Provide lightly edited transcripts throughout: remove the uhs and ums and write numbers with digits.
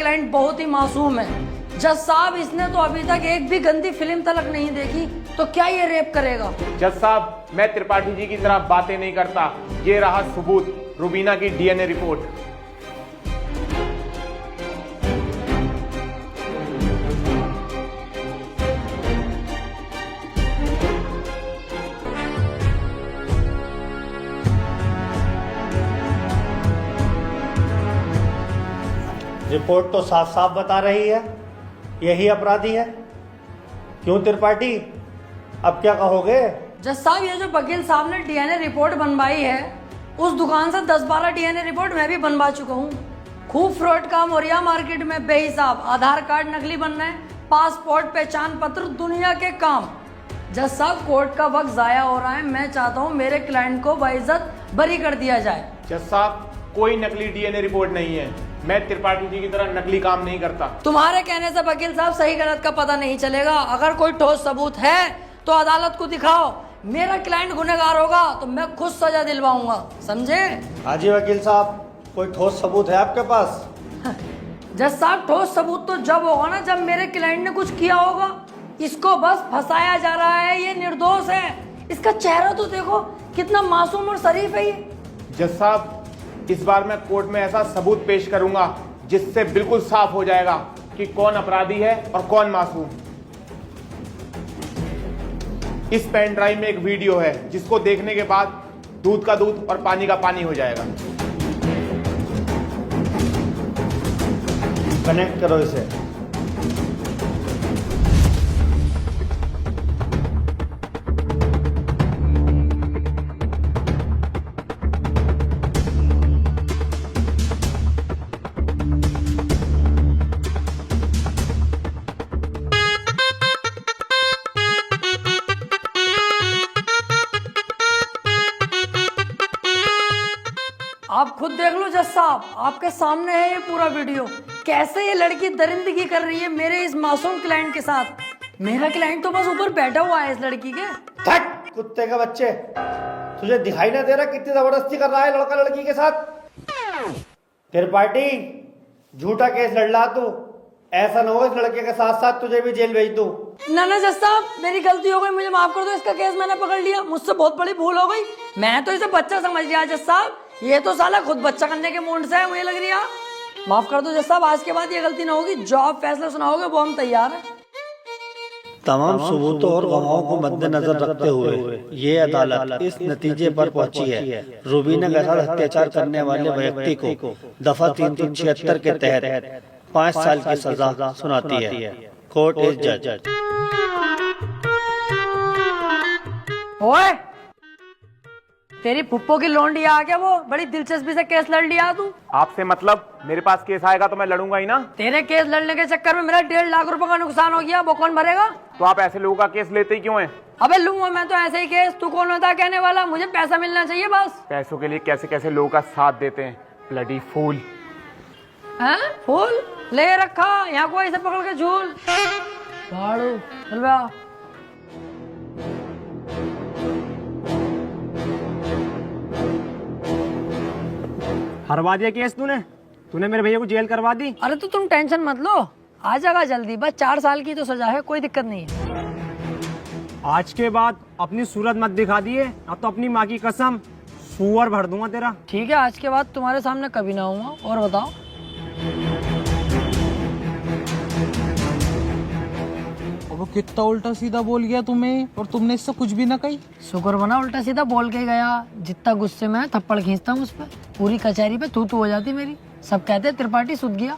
Client बहुत ही मासूम है। जज साहब, इसने तो अभी तक एक भी गंदी फिल्म तलक नहीं देखी, तो क्या ये रेप करेगा? जज साहब, मैं त्रिपाठी जी की तरह बातें नहीं करता। ये रहा सबूत, रुबीना की डीएनए रिपोर्ट। रिपोर्ट तो साफ साफ बता रही है यही अपराधी है। क्यों त्रिपाठी, अब क्या कहोगे? जज साहब, ये जो वकील साहब ने डीएनए रिपोर्ट बनवाई है, उस दुकान से 10-12 डीएनए रिपोर्ट मैं भी बनवा चुका हूँ। खूब फ्रॉड काम हो रहा है मार्केट में बेहिसाब। आधार कार्ड नकली बन रहे हैं, पासपोर्ट, पहचान पत्र, दुनिया के काम। जज साहब, कोर्ट का वक्त जाया हो रहा है। मैं चाहता हूँ मेरे क्लाइंट को बाइज्जत बरी कर दिया जाए। जज साहब, कोई नकली डीएनए रिपोर्ट नहीं है। मैं त्रिपाठी जी की तरह नकली काम नहीं करता। तुम्हारे कहने से वकील साहब सही गलत का पता नहीं चलेगा। अगर कोई ठोस सबूत है तो अदालत को दिखाओ। मेरा क्लाइंट गुनहगार होगा तो मैं खुद सजा दिलवाऊंगा, समझे? हाँ जी वकील साहब, कोई ठोस सबूत है आपके पास? जज साहब, ठोस सबूत तो जब होगा ना जब मेरे क्लाइंट ने कुछ किया होगा। इसको बस फंसाया जा रहा है, ये निर्दोष है। इसका चेहरा तो देखो, कितना मासूम और शरीफ है ये। जज साहब, इस बार मैं कोर्ट में ऐसा सबूत पेश करूंगा जिससे बिल्कुल साफ हो जाएगा कि कौन अपराधी है और कौन मासूम। इस पेन ड्राइव में एक वीडियो है जिसको देखने के बाद दूध का दूध और पानी का पानी हो जाएगा। कनेक्ट करो इसे। आप खुद देख लो जज साहब, आपके सामने है ये पूरा वीडियो। कैसे ये लड़की दरिंदगी कर रही है मेरे इस मासूम क्लाइंट के साथ। मेरा क्लाइंट तो बस ऊपर बैठा हुआ है इस लड़की के। थक कुत्ते के बच्चे, तुझे दिखाई ना दे रहा कितनी जबरदस्ती कर रहा है लड़का लड़की के साथ? त्रिपाठी, झूठा केस लड़ ला तू। ऐसा ना हो इस लड़के के साथ साथ तुझे भी जेल भेज दूं। ना ना जज साहब, मेरी गलती हो गई, मुझे माफ कर दो। इसका केस मैंने पकड़ लिया, मुझसे बहुत बड़ी भूल हो गई। मैं तो इसे बच्चा समझ लिया जज साहब। ये तो साला खुद बच्चा करने के मूड से है, मुझे लग रही है। माफ कर दो जज साहब, आज के बाद ये गलती ना होगी। जो आप फैसला सुनाओगे वो हम तैयार हैं। तमाम सबूतों और गवाहों को मद्देनजर रखते हुए ये अदालत इस नतीजे पर पहुंची है, रुबीना के साथ अत्याचार करने वाले व्यक्ति को दफा 376 के तहत 5 साल की सजा सुनाती है। कोर्ट इज जज। ओए, तेरी पुप्पो की लोंडी आ गया, वो बड़ी दिलचस्पी से केस लड़ लिया तू। आपसे मतलब? मेरे पास केस आएगा तो मैं लड़ूंगा ही ना। तेरे केस लड़ने के चक्कर में मेरा 1.5 लाख रुपए का नुकसान हो गया, वो कौन भरेगा? तो आप ऐसे लोगों का केस लेते ही क्यों हैं? अबे लूंगा मैं तो ऐसे ही केस। तू कौन होता है कहने वाला? मुझे पैसा मिलना चाहिए बस। पैसों के लिए कैसे कैसे लोगों का साथ देते हैं, ब्लडी फूल। हैं? फूल ले रखा यहाँ को ऐसे पकड़ के झूल भाड़ू। चल बे आ। हरवा दिया केस तूने मेरे भैया को जेल करवा दी। अरे तो तुम टेंशन मत लो, आ जाएगा जल्दी। बस 4 साल की तो सजा है, कोई दिक्कत नहीं है। आज के बाद अपनी सूरत मत दिखा दिए, अब तो अपनी माँ की कसम सुअर भर दूंगा तेरा। ठीक है, आज के बाद तुम्हारे सामने कभी ना आऊंगा। और बताओ? वो कितना उल्टा सीधा बोल गया तुम्हें, और तुमने इससे कुछ भी ना कही। शुक्र बना उल्टा सीधा बोल के गया। जितना गुस्से में थप्पड़ खींचता हूँ उस पर, पूरी कचहरी पे तू हो जाती मेरी। सब कहते त्रिपाठी सुध गया।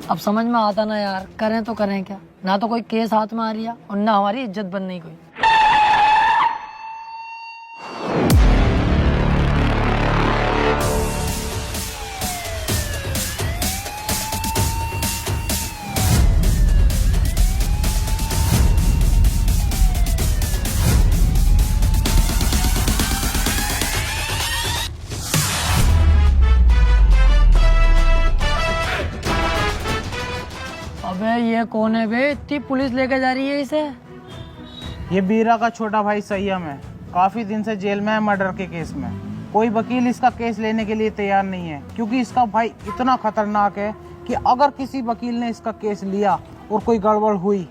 अब समझ में आता ना यार, करें तो करें क्या। ना तो कोई केस हाथ में आ रही है और ना हमारी इज्जत बन रही कोई। अबे ये कौन है बे? इतनी पुलिस लेके जा रही है इसे। ये बीरा का छोटा भाई संयम है, काफी दिन से जेल में है मर्डर के केस में। कोई वकील इसका केस लेने के लिए तैयार नहीं है, क्योंकि इसका भाई इतना खतरनाक है कि अगर किसी वकील ने इसका केस लिया और कोई गड़बड़ हुई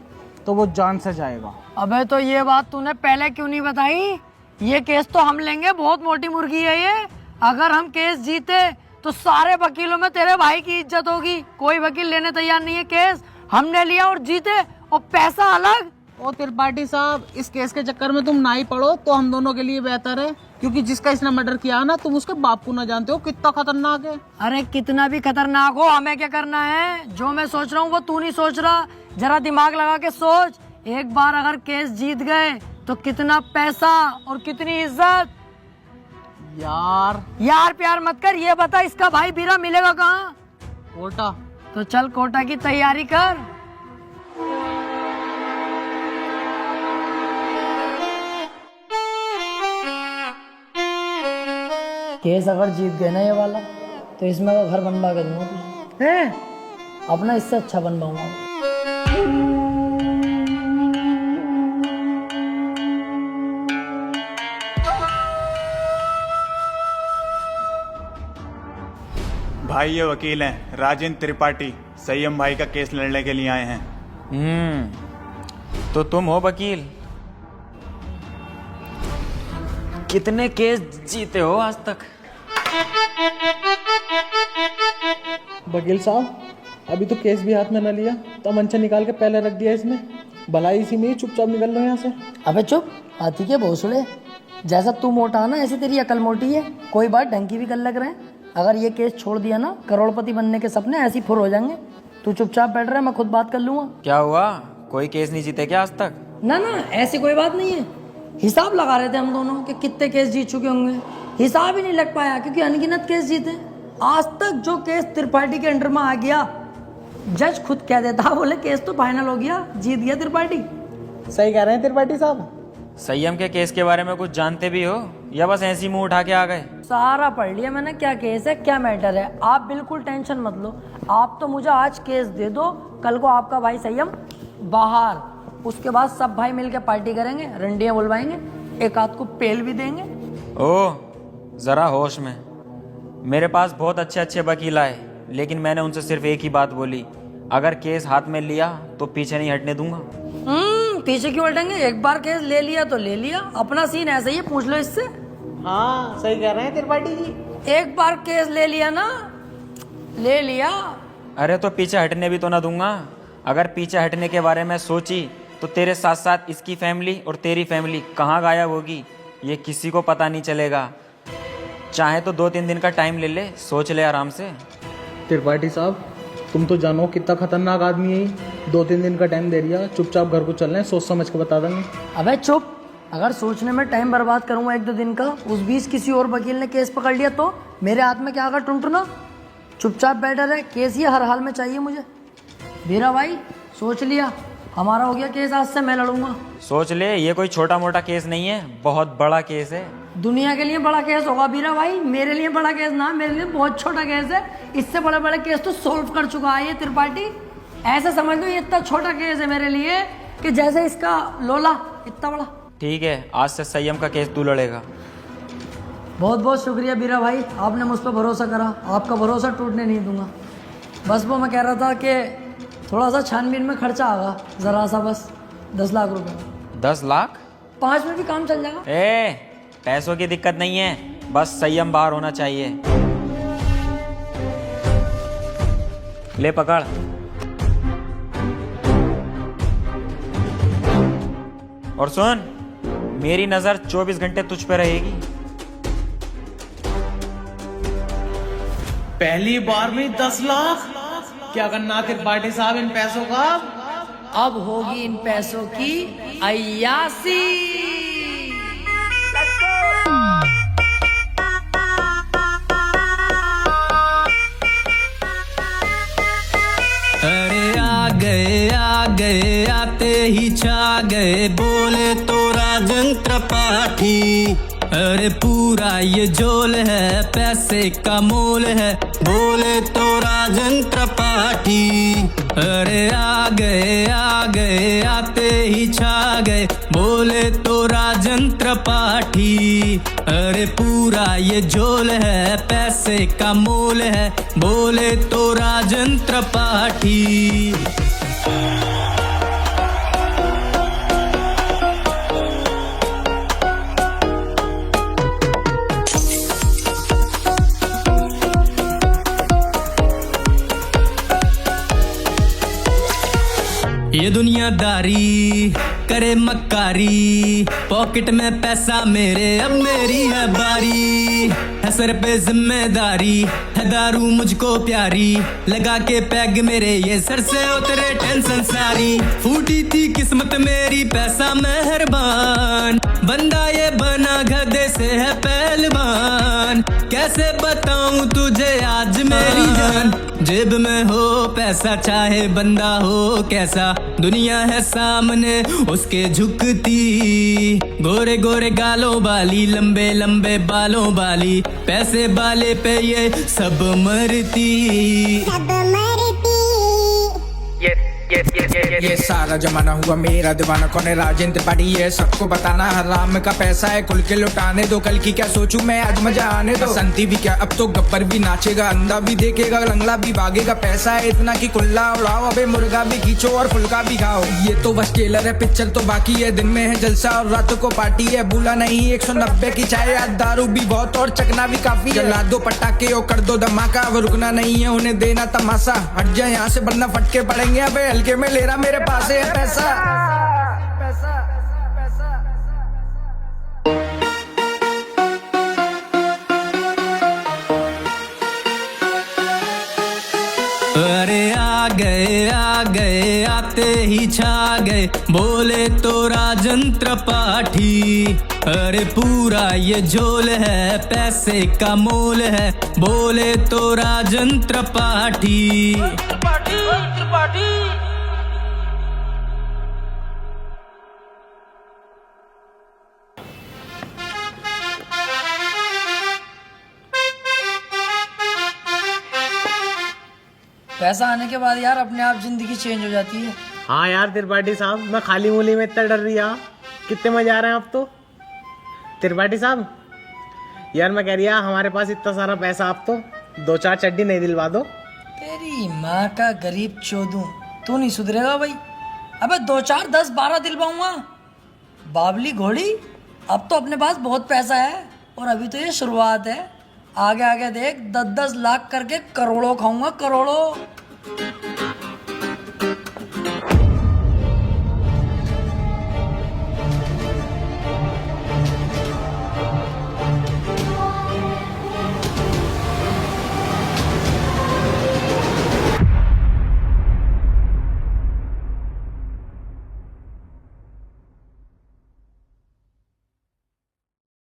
तो वो जान से जाएगा। अबे तो ये बात तूने पहले क्यों नहीं बताई? ये केस तो हम लेंगे, बहुत मोटी मुर्गी है ये। अगर हम केस जीते तो सारे वकीलों में तेरे भाई की इज्जत होगी। कोई वकील लेने तैयार नहीं है केस, हमने लिया और जीते, और पैसा अलग। ओ त्रिपाठी साहब, इस केस के चक्कर में तुम ना ही पड़ो तो हम दोनों के लिए बेहतर है, क्योंकि जिसका इसने मर्डर किया ना, तुम उसके बाप को ना जानते हो कितना खतरनाक है। अरे कितना भी खतरनाक हो, हमें क्या करना है? जो मैं सोच रहा हूँ वो तू नहीं सोच रहा। जरा दिमाग लगा के सोच, एक बार अगर केस जीत गए तो कितना पैसा और कितनी इज्जत। यार प्यार मत कर, ये बता इसका भाई बीरा मिलेगा कहाँ? कोटा। तो चल कोटा की तैयारी कर। केस अगर जीत गए ना ये वाला, तो इसमें का घर बनवा के दूंगा तुझे। अपना इससे अच्छा बनवाऊंगा। भाई ये वकील हैं राजेंद्र त्रिपाठी, संयम भाई का केस लड़ने के लिए आए हैं। तो तुम हो वकील? कितने केस जीते हो आज तक? वकील साहब, अभी तो केस भी हाथ में न लिया, तो मंचा निकाल के पहले रख दिया इसमें। भलाई इसी में ही चुपचाप निकल लो यहाँ से। अबे चुप, हाथी के भोसड़े। जैसा तू मोटा ना, ऐसी तेरी अकल मोटी है। कोई बात ढंग की भी कर लग रहे हैं। अगर ये केस छोड़ दिया ना, करोड़पति बनने के सपने ऐसे ही फुर हो जाएंगे। तू चुपचाप बैठ रहा है, मैं खुद बात कर लूंगा। क्या हुआ, कोई केस नहीं जीते क्या आज तक? ना ना, ऐसी कोई बात नहीं है। हिसाब लगा रहे थे हम दोनों कि कितने केस जीत चुके होंगे। हिसाब ही नहीं लग पाया, क्योंकि अनगिनत केस जीते। आज तक जो केस त्रिपाठी के अंडर में आ गया, जज खुद कह देता, बोले केस तो फाइनल हो गया, जीत गया त्रिपाठी। सही कह रहे हैं त्रिपाठी साहब। संयम के केस के बारे में कुछ जानते भी हो या बस ऐसी मुंह उठा के आ गए? सारा पढ़ लिया मैंने, क्या केस है क्या मैटर है। आप बिल्कुल टेंशन मत लो। आप तो मुझे आज केस दे दो, कल को आपका भाई संयम बाहर, उसके बाद सब भाई मिलकर पार्टी करेंगे, रंडियां बुलवाएंगे, एक आध को पेल भी देंगे। ओह, जरा होश में। मेरे पास बहुत अच्छे अच्छे वकील आए, लेकिन मैंने उनसे सिर्फ एक ही बात बोली, अगर केस हाथ में लिया तो पीछे नहीं हटने दूंगा। पीछे क्यों हटेंगे? एक बार केस ले लिया तो ले लिया। अपना सीन ऐसा ही है, पूछ लो इससे। हाँ सही कह रहे हैं त्रिपाठी जी। एक बार केस ले लिया ना, ले लिया। अरे तो पीछे हटने भी तो ना दूंगा। अगर पीछे हटने के बारे में सोची तो तेरे साथ साथ इसकी फैमिली और तेरी फैमिली कहाँ गायब होगी, ये किसी को पता नहीं चलेगा। चाहे तो 2-3 दिन का टाइम ले ले, सोच ले आराम से। त्रिपाठी साहब, तुम तो जानो कितना खतरनाक आदमी है। 2-3 दिन का टाइम दे दिया, चुपचाप घर को चल रहे हैं, सोच समझ के बता देंगे। अबे चुप, अगर सोचने में टाइम बर्बाद करूंगा 1-2 दिन का, उस बीच किसी और वकील ने केस पकड़ लिया तो मेरे हाथ में क्या आगा टुनटुना। चुपचाप बैठा रहे, केस ये हर हाल में चाहिए मुझे। मेरा भाई सोच लिया, हमारा हो गया केस, आज से मैं लड़ूंगा। सोच ले, ये कोई छोटा मोटा केस नहीं है, बहुत बड़ा केस है। दुनिया के लिए बड़ा केस होगा बीरा भाई, मेरे लिए बड़ा केस ना, मेरे लिए बहुत छोटा केस है। इससे बड़े बड़े केस तो सोल्व कर चुका है ये त्रिपाठी। ऐसे समझ लो ये इतना छोटा केस है मेरे लिए कि जैसे इसका लोला इतना बड़ा। ठीक है, आज से संयम का केस तू लड़ेगा। बहुत बहुत शुक्रिया बीरा भाई, आपने मुझ पर भरोसा करा। आपका भरोसा टूटने नहीं दूंगा। बस वो मैं कह रहा था कि थोड़ा सा छानबीन में खर्चा आगा, जरा सा, बस 10 लाख रुपए। 10 लाख? 5 में भी काम चल जाएगा। पैसों की दिक्कत नहीं है, बस संयम बाहर होना चाहिए। ले पकड़। और सुन, मेरी नजर 24 घंटे तुझ पे रहेगी। पहली बार में 10 लाख? क्या करना त्रिपाठी साहब इन पैसों का? अब होगी इन पैसों की अय्यासी। अरे आ गए आते ही छा गए, बोले तो राजेंद्र त्रिपाठी। अरे पूरा ये झोल है, पैसे का मोल है, बोले तो राजन त्रिपाठी। अरे आ गए आते ही छा गए, बोले तो राजन त्रिपाठी। अरे पूरा ये झोल है, पैसे का मोल है, बोले तो राजन त्रिपाठी। ये दुनियादारी करे मक्कारी, पॉकेट में पैसा मेरे अब मेरी है बारी। है सर पे जिम्मेदारी, है दारू मुझको प्यारी, लगा के पैग मेरे ये सर से उतरे टेंशन सारी। फूटी थी किस्मत मेरी पैसा मेहरबान, बंदा ये बना गधे से है पहलवान। कैसे बताऊं तुझे आज मेरी जान, जेब में हो पैसा चाहे बंदा हो कैसा, दुनिया है सामने उसके झुकती। गोरे गोरे गालों वाली, लंबे लंबे बालों वाली, पैसे वाले पे ये सब मरती। ये सारा जमाना हुआ मेरा दीवाना, कौन है राजन त्रिपाठी ये सबको बताना। हराम का पैसा है खुल के लुटाने दो, कल की क्या सोचूं मैं आज मजा आने दो। संती भी क्या अब तो गब्बर भी नाचेगा, अंधा भी देखेगा, लंगड़ा भी भागेगा। पैसा है इतना कि कुल्ला उड़ाओ, अबे मुर्गा भी खींचो और फुल्का भी खाओ। ये तो बस टेलर है, पिक्चर तो बाकी है। दिन में है जलसा और रात को पार्टी है, भूला नहीं 190 की चाय। आज दारू भी बहुत और चकना भी काफी है। जला दो पटाखे और कर दो धमाका, अब रुकना नहीं है उन्हें देना तमाशा। हट जाए यहाँ से वरना फटके पड़ेंगे, अबे हल्के में ले रहा मेरे पास है पैसा। अरे आ गए आते ही छा गए, बोले तो राजन त्रिपाठी। अरे पूरा ये झोल है, पैसे का मोल है, बोले तो राजन त्रिपाठी। पैसा आने के बाद यार अपने आप जिंदगी चेंज हो जाती है। हाँ यार त्रिपाठी साहब, मैं खाली मूली में इतना डर रही हूँ, कितने मजा आ रहे हैं आप तो। त्रिपाठी साहब यार मैं कह रही हमारे पास इतना सारा पैसा, आप तो 2-4 चड्डी नहीं दिलवा दो। तेरी माँ का गरीब चोदू, तू नहीं सुधरेगा भाई। अबे 2-4 10-12 दिलवाऊंगा बाबली घोड़ी। अब तो अपने पास बहुत पैसा है और अभी तो ये शुरुआत है। आगे आगे देख 10-10 लाख करके करोड़ों खाऊंगा, करोड़ों।